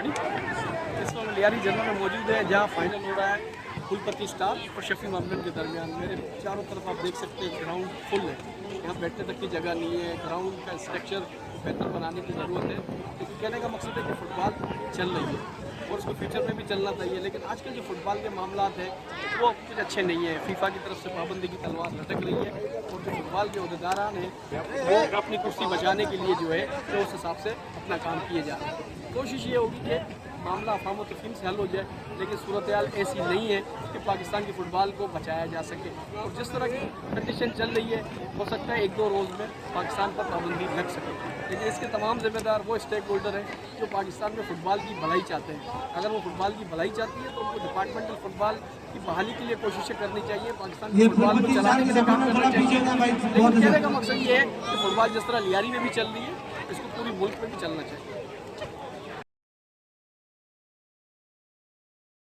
इस वक्त लियारी जनरल में मौजूद है, जहाँ फाइनल हो रहा है कुलपति स्टार और शफी मोहम्मद के दरमियान। मेरे चारों तरफ आप देख सकते हैं ग्राउंड फुल है, यहाँ बैठने तक की जगह नहीं है। ग्राउंड का स्ट्रक्चर बेहतर बनाने की ज़रूरत है, क्योंकि कहने का मकसद है कि फुटबॉल चल रही है और उसको फ्यूचर में भी चलना चाहिए। लेकिन आजकल जो फुटबॉल के मामला हैं वो कुछ अच्छे नहीं है। फीफा की तरफ से पाबंदी की तलवार लटक रही है और जो फुटबॉल के अहदेदारान हैं वो अपनी कुर्सी बचाने के लिए जो है तो उस हिसाब से अपना काम किए जा रहे हैं। कोशिश ये होगी कि मामला अफवाह तफहीम से हल हो जाए, लेकिन सूरत हाल ऐसी नहीं है कि पाकिस्तान की फ़ुटबॉल को बचाया जा सके। और जिस तरह की कंडीशन चल रही है, हो सकता है 1-2 रोज़ में पाकिस्तान पर पाबंदी लग सके, लेकिन इसके तमाम ज़िम्मेदार वो स्टेक होल्डर हैं जो पाकिस्तान में फ़ुटबॉल की भलाई चाहते हैं। अगर वो फुटबॉल की भलाई चाहती है तो उनको डिपार्टमेंटल फुटबॉल की बहाली के लिए कोशिशें करनी चाहिए, पाकिस्तान की फुटबॉल को चलाने के लिए काम करना चाहिए। लेकिन कहने का मकसद ये है कि फुटबॉल जिस तरह लियारी में भी चल रही है, इसको पूरी मुल्क में भी चलना चाहिए।